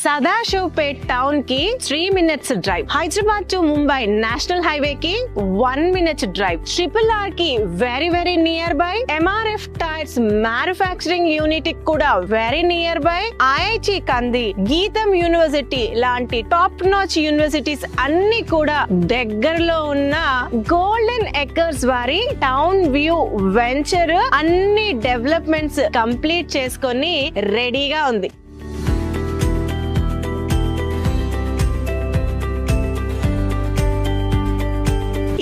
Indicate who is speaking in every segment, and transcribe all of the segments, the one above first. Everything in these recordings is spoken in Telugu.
Speaker 1: సదాశివపేట్ టౌన్ కి 3 minutes drive, Hyderabad to Mumbai national highway కి 1 minute డ్రైవ్, RRR కి very near by, MRF tyres manufacturing unit కూడా వెరీ నియర్ బై, IIT కంది, గీతం యూనివర్సిటీ లాంటి టాప్ నాచ్ యూనివర్సిటీస్ అన్ని కూడా దగ్గరలో ఉన్న గోల్డెన్ ఎకర్స్ వారి టౌన్ వ్యూ వెంచర్ అన్ని డెవలప్మెంట్స్ కంప్లీట్ చేసుకొని రెడీగా ఉంది.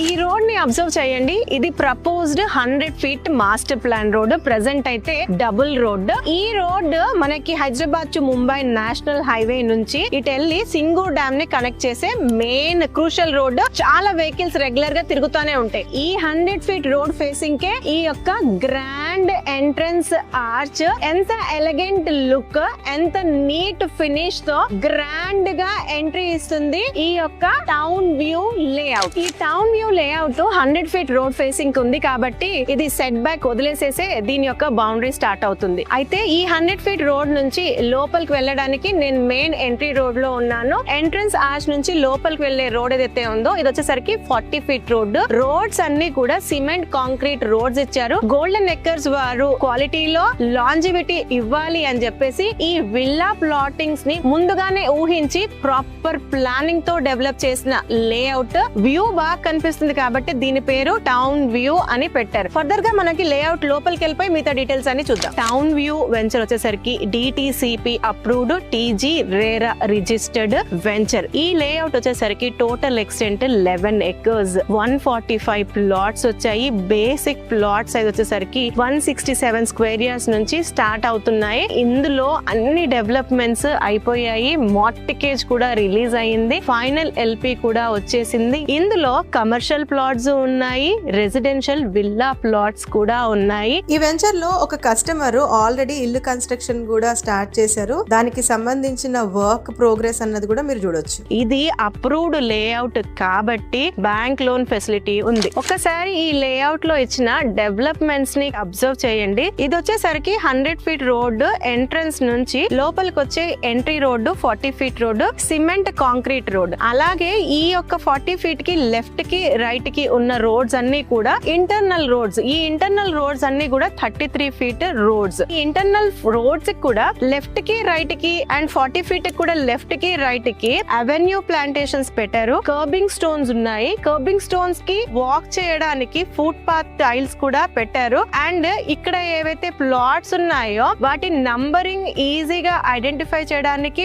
Speaker 1: ఈ రోడ్ ని అబ్జర్వ్ చేయండి. ఇది proposed 100 feet master plan road. Present అయితే డబుల్ రోడ్. ఈ రోడ్ మనకి Hyderabad to Mumbai national highway నుంచి ఇటు వెళ్ళి సింగూర్ డ్యామ్ ని కనెక్ట్ చేసే మెయిన్ క్రూషల్ రోడ్. చాలా వెహికల్స్ రెగ్యులర్ గా తిరుగుతూనే ఉంటాయి. ఈ 100 feet రోడ్ ఫేసింగ్ కే ఈ యొక్క గ్రాండ్ ఎంట్రన్స్ ఆర్చ్ ఎంత ఎలిగెంట్ లుక్, ఎంత నీట్ ఫినిష్ తో గ్రాండ్ గా ఎంట్రీ ఇస్తుంది ఈ యొక్క టౌన్ వ్యూ లేఅవుట్. ఈ town view layout 100 feet road facing ఉంది కాబట్టి ఇది సెట్ బ్యాక్ వదిలేసేసే దీని యొక్క బౌండరీ స్టార్ట్ అవుతుంది. అయితే ఈ 100 feet రోడ్ నుంచి లోపలికి వెళ్ళడానికి నేను మెయిన్ ఎంట్రీ రోడ్ లో ఉన్నాను. ఎంట్రన్స్ ఆర్చ్ నుంచి లోపలికి వెళ్లే రోడ్ ఏదైతే ఉందో ఇది వచ్చేసరికి 40 feet రోడ్. రోడ్స్ అన్ని కూడా సిమెంట్ కాంక్రీట్ రోడ్స్ ఇచ్చారు. గోల్డెన్ ఎకర్స్ వారు క్వాలిటీలో లాంజివిటీ ఇవ్వాలి అని చెప్పేసి ఈ విల్లా ప్లాటింగ్స్ ని ముందుగానే ఊహించి ప్రాపర్ ప్లానింగ్ తో డెవలప్ చేసిన లేఅవుట్. వ్యూ బాగా కనిపిస్తుంది కాబట్టి దీని పేరు టౌన్ వ్యూ అని పెట్టారు. ఫర్దర్ గా మనకి లేఅవుట్ లోపలికి వెళ్ళిపోయి మిగతా డీటెయిల్స్ అన్ని చూద్దాం. టౌన్ వ్యూ వెంచర్ వచ్చేసరికి DTCP approved, TG RERA registered venture. ఈ లేఅవుట్ వచ్చేసరికి టోటల్ ఎక్స్టెంట్ 11 acres, 145 ప్లాట్స్ వచ్చాయి. బేసిక్ ప్లాట్ సైజ్ వచ్చేసరికి 167 square yards నుంచి స్టార్ట్ అవుతున్నాయి. ఇందులో అన్ని డెవలప్మెంట్స్ అయిపోయాయి. మార్టిగేజ్ కూడా రిలీజ్ అయ్యింది. ఫైనల్ LP కూడా వచ్చేసింది. ఇందులో కమర్షియల్ ప్లాట్స్ ఉన్నాయి, రెసిడెన్షియల్ విల్లా ప్లాట్స్ కూడా ఉన్నాయి.
Speaker 2: ఈ వెంచర్ లో ఒక కస్టమర్ ఆల్రెడీ ఇల్లు కన్స్ట్రక్షన్ కూడా స్టార్ట్ చేశారు. దానికి సంబంధించిన వర్క్ ప్రోగ్రెస్ అన్నది కూడా మీరు చూడొచ్చు.
Speaker 1: ఇది అప్రూవ్డ్ లేఅవుట్ కాబట్టి బ్యాంక్ లోన్ ఫెసిలిటీ ఉంది. ఒకసారి ఈ లేఅవుట్ లో ఇచ్చిన డెవలప్మెంట్స్ ని అబ్జర్వ్ చేయండి. ఇది వచ్చేసరికి 100 feet రోడ్ ఎంట్రన్స్ నుంచి లోపలికి వచ్చే entry road 40 feet road, cement concrete road. అలాగే ఈ యొక్క 40 feet కి లెఫ్ట్ కి రైట్ కి ఉన్న రోడ్స్ అన్ని కూడా ఇంటర్నల్ రోడ్స్. ఈ ఇంటర్నల్ రోడ్స్ అన్ని కూడా 33 feet రోడ్స్. ఈ ఇంటర్నల్ రోడ్స్ కూడా లెఫ్ట్ కి రైట్ కి అండ్ 40 feet కూడా లెఫ్ట్ కి రైట్ కి అవెన్యూ ప్లాంటేషన్స్ పెట్టారు. కర్బింగ్ స్టోన్స్ ఉన్నాయి. కర్బింగ్ స్టోన్స్ కి వాక్ చేయడానికి ఫుట్ పాత్ టైల్స్ కూడా పెట్టారు. అండ్ ఇక్కడ ఏవైతే ప్లాట్స్ ఉన్నాయో వాటి నంబరింగ్ ఈజీగా ఐడెంటిఫై చేయడానికి